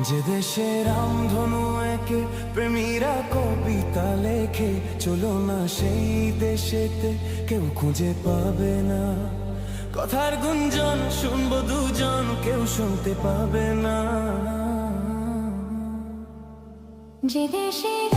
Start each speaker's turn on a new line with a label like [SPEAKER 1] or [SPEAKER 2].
[SPEAKER 1] যে দেশে রামধনু একে প্রেমীরা কবিতা লেখে, চলো না সেই দেশেতে কেউ খুঁজে পাবে না। কথার গুঞ্জন শুনবো দুজন, কেউ শুনতে পাবে না।
[SPEAKER 2] যে দেশে